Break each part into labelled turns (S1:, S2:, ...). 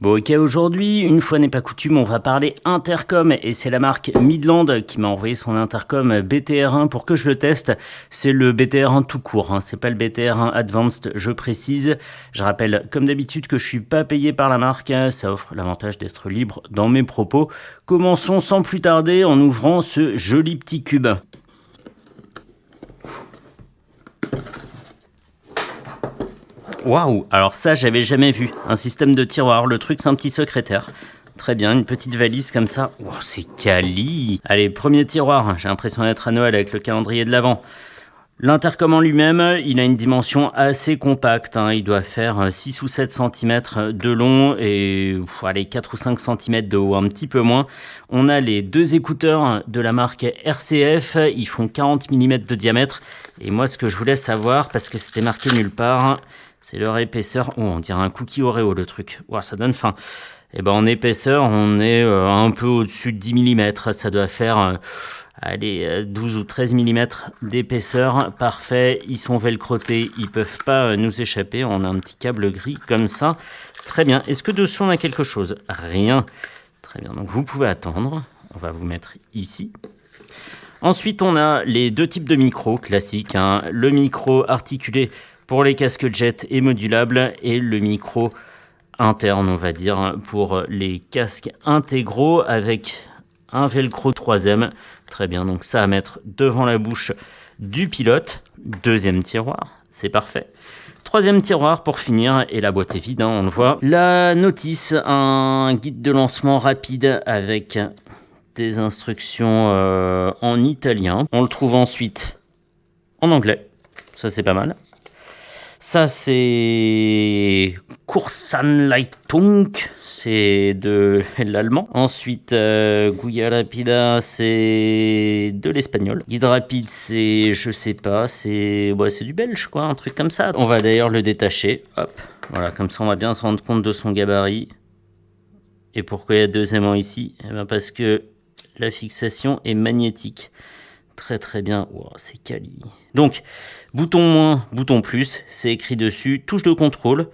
S1: Bon ok, aujourd'hui, une fois n'est pas coutume, on va parler intercom et c'est la marque Midland qui m'a envoyé son intercom BTR1 pour que je le teste. C'est le BTR1 tout court, hein. C'est pas le BTR1 Advanced, je précise. Je rappelle comme d'habitude que je suis pas payé par la marque, ça offre l'avantage d'être libre dans mes propos. Commençons sans plus tarder en ouvrant ce joli petit cube. Waouh, alors ça j'avais jamais vu, un système de tiroir, le truc c'est un petit secrétaire. Très bien, une petite valise comme ça, wow, c'est quali. Allez, premier tiroir, j'ai l'impression d'être à Noël avec le calendrier de l'Avent. L'intercom en lui-même, il a une dimension assez compacte, hein. Il doit faire 6 ou 7 cm de long et allez, 4 ou 5 cm de haut, un petit peu moins. On a les deux écouteurs de la marque RCF, ils font 40 mm de diamètre. Et moi ce que je voulais savoir, parce que c'était marqué nulle part, c'est leur épaisseur. Oh, on dirait un cookie Oreo le truc. Wow, ça donne faim. Et ben en épaisseur, on est un peu au-dessus de 10 mm. Ça doit faire allez, 12 ou 13 mm d'épaisseur. Parfait, ils sont velcrotés, ils peuvent pas nous échapper. On a un petit câble gris comme ça. Très bien. Est-ce que dessous on a quelque chose? Rien. Très bien, donc vous pouvez attendre. On va vous mettre ici. Ensuite, on a les deux types de micros classiques, hein. Le micro articulé pour les casques jet et modulable et le micro interne, on va dire, pour les casques intégraux avec un velcro 3M. Très bien, donc ça à mettre devant la bouche du pilote. Deuxième tiroir, c'est parfait. Troisième tiroir pour finir, et la boîte est vide, hein, on le voit. La notice, un guide de lancement rapide avec des instructions en italien. On le trouve ensuite en anglais, ça c'est pas mal. Ça c'est Kursanleitung, c'est de l'allemand. Ensuite Guia Rapida, c'est de l'espagnol. Guide rapide, c'est je sais pas, c'est du belge quoi, un truc comme ça. On va d'ailleurs le détacher, hop, voilà, comme ça on va bien se rendre compte de son gabarit. Et pourquoi il y a deux aimants ici? Eh bien parce que la fixation est magnétique. Très très bien, wow, c'est quali. Donc, bouton moins, bouton plus, c'est écrit dessus, touche de contrôle,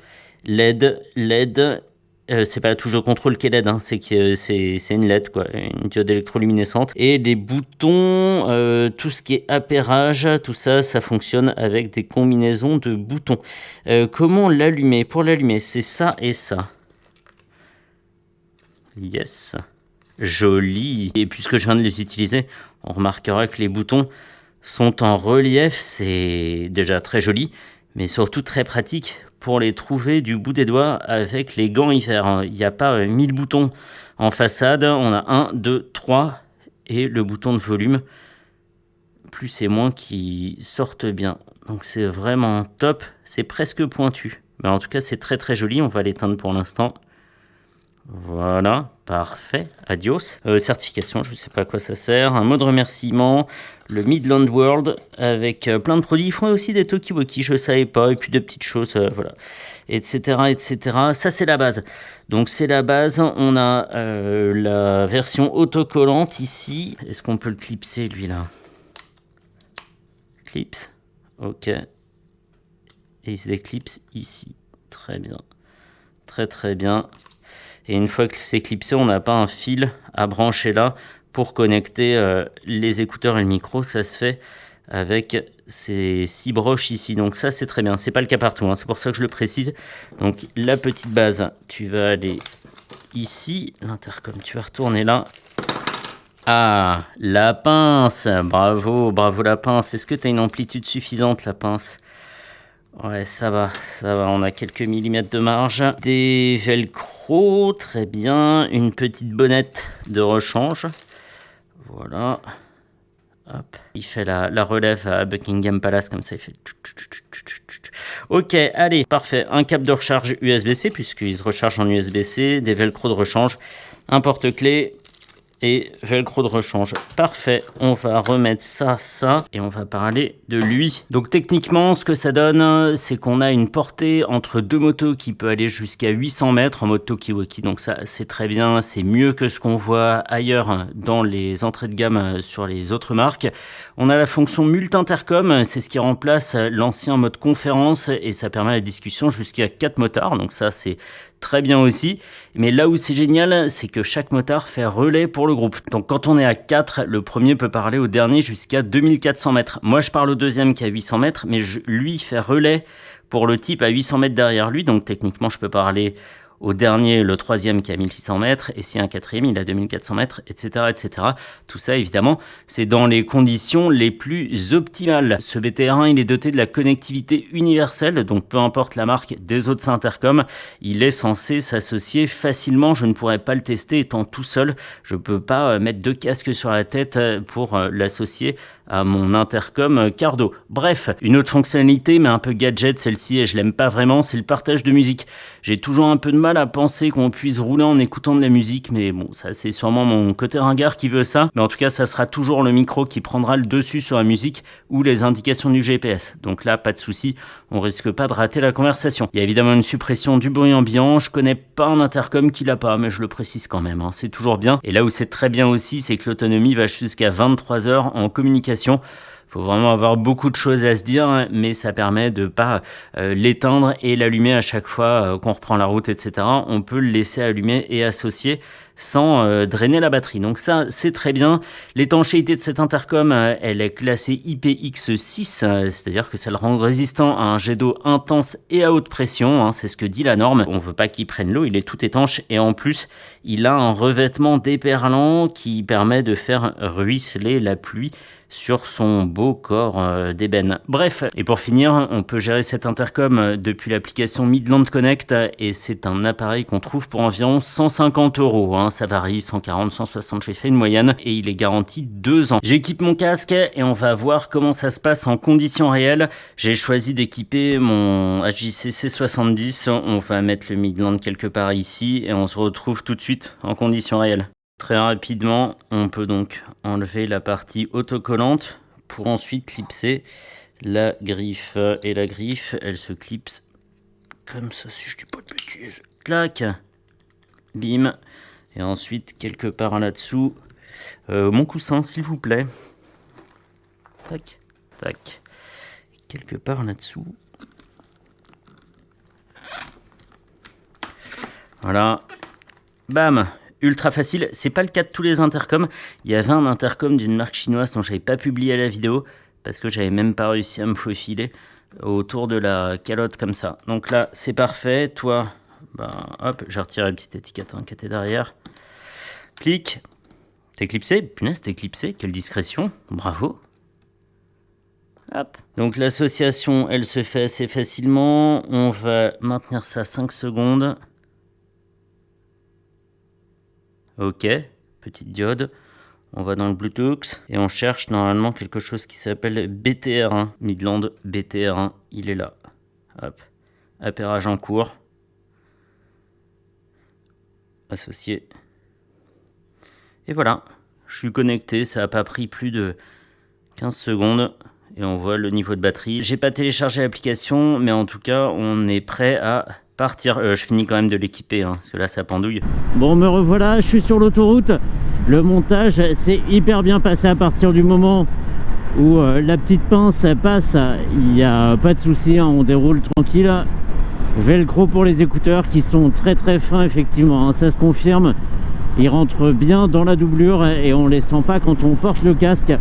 S1: LED, c'est pas la touche de contrôle qui est LED, hein, c'est une LED, quoi, une diode électroluminescente. Et des boutons, tout ce qui est appairage, tout ça, ça fonctionne avec des combinaisons de boutons. Comment l'allumer? Pour l'allumer, c'est ça et ça. Yes. Joli. Et puisque je viens de les utiliser, on remarquera que les boutons sont en relief. C'est déjà très joli, mais surtout très pratique pour les trouver du bout des doigts avec les gants hiver. Il n'y a pas 1000 boutons en façade. On a 1, 2, 3 et le bouton de volume. Plus et moins qui sortent bien. Donc c'est vraiment top. C'est presque pointu. Mais en tout cas, c'est très très joli. On va l'éteindre pour l'instant. Voilà, parfait, adios. Certification, je ne sais pas à quoi ça sert. Un mot de remerciement, le Midland World, avec plein de produits. Ils font aussi des Tokiwoki, je ne savais pas, et puis de petites choses, voilà, etc., etc. Ça, c'est la base. Donc, c'est la base. On a la version autocollante ici. Est-ce qu'on peut le clipser, lui, là? Clips, ok. Et il se déclipse ici. Très bien. Très, très bien. Et une fois que c'est clipsé, on n'a pas un fil à brancher là pour connecter les écouteurs et le micro. Ça se fait avec ces 6 broches ici. Donc ça, c'est très bien. C'est pas le cas partout, hein. C'est pour ça que je le précise. Donc la petite base, tu vas aller ici. L'intercom, tu vas retourner là. Ah, la pince. Bravo, bravo la pince. Est-ce que tu as une amplitude suffisante, la pince? Ouais, ça va, ça va. On a quelques millimètres de marge. Des velcro, très bien. Une petite bonnette de rechange. Voilà. Hop. Il fait la relève à Buckingham Palace, comme ça, il fait... Ok, allez, parfait. Un câble de recharge USB-C, puisqu'il se recharge en USB-C. Des velcro de rechange. Un porte-clés. Et velcro de rechange. Parfait, on va remettre ça, et on va parler de lui. Donc techniquement, ce que ça donne, c'est qu'on a une portée entre deux motos qui peut aller jusqu'à 800 mètres en mode Tokiwoki. Donc ça, c'est très bien, c'est mieux que ce qu'on voit ailleurs dans les entrées de gamme sur les autres marques. On a la fonction Mult-Intercom, c'est ce qui remplace l'ancien mode conférence et ça permet la discussion jusqu'à 4 motards. Donc ça, c'est très bien aussi. Mais là où c'est génial, c'est que chaque motard fait relais pour le groupe. Donc quand on est à 4, le premier peut parler au dernier jusqu'à 2400 mètres. Moi je parle au deuxième qui est à 800 mètres, mais lui fait relais pour le type à 800 mètres derrière lui. Donc techniquement je peux parler au dernier, le troisième qui est à 1600 mètres, et si un quatrième, il a 2400 mètres, etc., etc. Tout ça, évidemment, c'est dans les conditions les plus optimales. Ce BTR1, il est doté de la connectivité universelle, donc peu importe la marque des autres intercoms, il est censé s'associer facilement. Je ne pourrais pas le tester étant tout seul. Je peux pas mettre 2 casques sur la tête pour l'associer à mon intercom Cardo. Bref, une autre fonctionnalité, mais un peu gadget celle-ci, et je l'aime pas vraiment, c'est le partage de musique. J'ai toujours un peu de mal à penser qu'on puisse rouler en écoutant de la musique, mais bon, ça c'est sûrement mon côté ringard qui veut ça. Mais en tout cas, ça sera toujours le micro qui prendra le dessus sur la musique ou les indications du GPS. Donc là, pas de souci, on risque pas de rater la conversation. Il y a évidemment une suppression du bruit ambiant. Je connais pas un intercom qui l'a pas, mais je le précise quand même, hein, c'est toujours bien. Et là où c'est très bien aussi, c'est que l'autonomie va jusqu'à 23 heures en communication. Faut vraiment avoir beaucoup de choses à se dire, mais ça permet de pas l'éteindre et l'allumer à chaque fois qu'on reprend la route, etc. On peut le laisser allumer et associer sans drainer la batterie. Donc ça, c'est très bien. L'étanchéité de cet intercom, elle est classée IPX6, c'est-à-dire que ça le rend résistant à un jet d'eau intense et à haute pression, hein, c'est ce que dit la norme. On veut pas qu'il prenne l'eau, il est tout étanche, et en plus, il a un revêtement déperlant qui permet de faire ruisseler la pluie sur son beau corps d'ébène. Bref, et pour finir, on peut gérer cet intercom depuis l'application Midland Connect, et c'est un appareil qu'on trouve pour environ 150 €, hein, ça varie, 140, 160, j'ai fait une moyenne, et il est garanti 2 ans. J'équipe mon casque et on va voir comment ça se passe en conditions réelles. J'ai choisi d'équiper mon HJC C70, on va mettre le Midland quelque part ici, et on se retrouve tout de suite en conditions réelles. Très rapidement, on peut donc enlever la partie autocollante pour ensuite clipser la griffe. Et la griffe, elle se clipse comme ça, si je dis pas de bêtises. Clac, bim. Et ensuite, quelque part là-dessous, mon coussin, s'il vous plaît. Tac, tac. Quelque part là-dessous. Voilà. Bam. Ultra facile, c'est pas le cas de tous les intercoms. Il y avait un intercom d'une marque chinoise dont j'avais pas publié la vidéo parce que j'avais même pas réussi à me faufiler autour de la calotte comme ça. Donc là, c'est parfait. Toi, bah hop, j'ai retiré la petite étiquette qui était derrière. Clic. T'es clipsé? Punaise, t'es clipsé. Quelle discrétion. Bravo. Hop. Donc l'association, elle se fait assez facilement. On va maintenir ça 5 secondes. Ok, petite diode. On va dans le Bluetooth et on cherche normalement quelque chose qui s'appelle BTR1. Midland BTR1, il est là. Hop, appairage en cours. Associé. Et voilà, je suis connecté, ça n'a pas pris plus de 15 secondes. Et on voit le niveau de batterie. J'ai pas téléchargé l'application, mais en tout cas, on est prêt à partir. Je finis quand même de l'équiper, hein, parce que là, ça pendouille. Bon, me revoilà, je suis sur l'autoroute. Le montage s'est hyper bien passé à partir du moment où la petite pince passe. Il n'y a pas de souci, hein, on déroule tranquille. Velcro pour les écouteurs qui sont très très fins, effectivement, hein, ça se confirme. Ils rentrent bien dans la doublure et on les sent pas quand on porte le casque.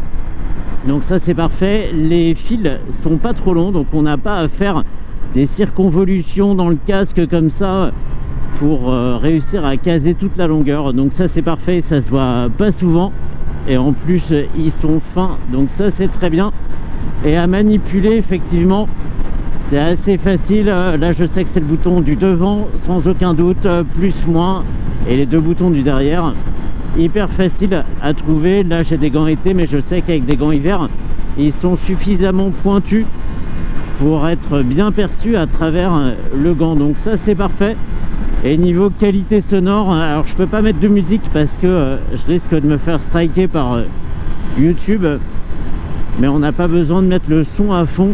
S1: Donc ça c'est parfait. Les fils sont pas trop longs, donc on n'a pas à faire des circonvolutions dans le casque comme ça pour réussir à caser toute la longueur. Donc ça c'est parfait, ça se voit pas souvent et en plus ils sont fins, donc ça c'est très bien. Et à manipuler, effectivement, c'est assez facile. Là je sais que c'est le bouton du devant sans aucun doute, plus, moins, et les deux boutons du derrière. Hyper facile à trouver. Là j'ai des gants été, mais je sais qu'avec des gants hiver ils sont suffisamment pointus pour être bien perçus à travers le gant, donc ça c'est parfait. Et niveau qualité sonore, alors je peux pas mettre de musique parce que je risque de me faire striker par YouTube, mais on n'a pas besoin de mettre le son à fond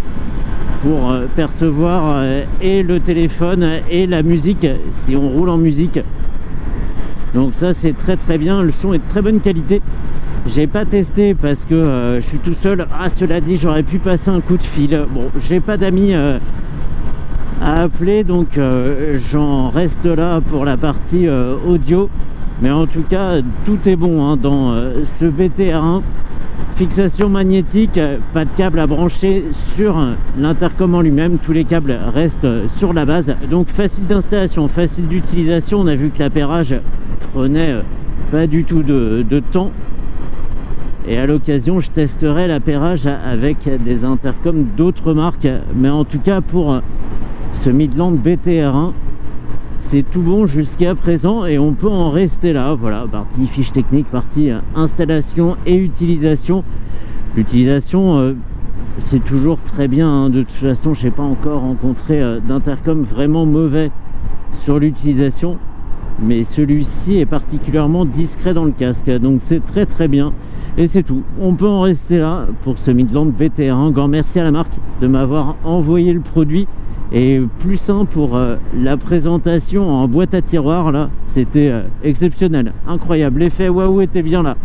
S1: pour percevoir et le téléphone et la musique si on roule en musique. Donc ça c'est très très bien, le son est de très bonne qualité. J'ai pas testé parce que je suis tout seul. Ah, cela dit, j'aurais pu passer un coup de fil. Bon, j'ai pas d'amis à appeler, donc j'en reste là pour la partie audio. Mais en tout cas, tout est bon hein, dans ce BTR1. Fixation magnétique, pas de câble à brancher sur l'intercom en lui-même, tous les câbles restent sur la base. Donc facile d'installation, facile d'utilisation. On a vu que l'appairage prenait pas du tout de temps. Et à l'occasion, je testerai l'appairage avec des intercoms d'autres marques. Mais en tout cas, pour ce Midland BTR1, c'est tout bon jusqu'à présent et on peut en rester là. Voilà, partie fiche technique, partie installation et utilisation. L'utilisation, c'est toujours très bien hein. De toute façon, je n'ai pas encore rencontré d'intercom vraiment mauvais sur l'utilisation, mais celui-ci est particulièrement discret dans le casque, donc c'est très très bien. Et c'est tout, on peut en rester là pour ce Midland BTR1. Grand merci à la marque de m'avoir envoyé le produit. Et plus sain pour la présentation en boîte à tiroirs là, c'était exceptionnel, incroyable, l'effet waouh était bien là.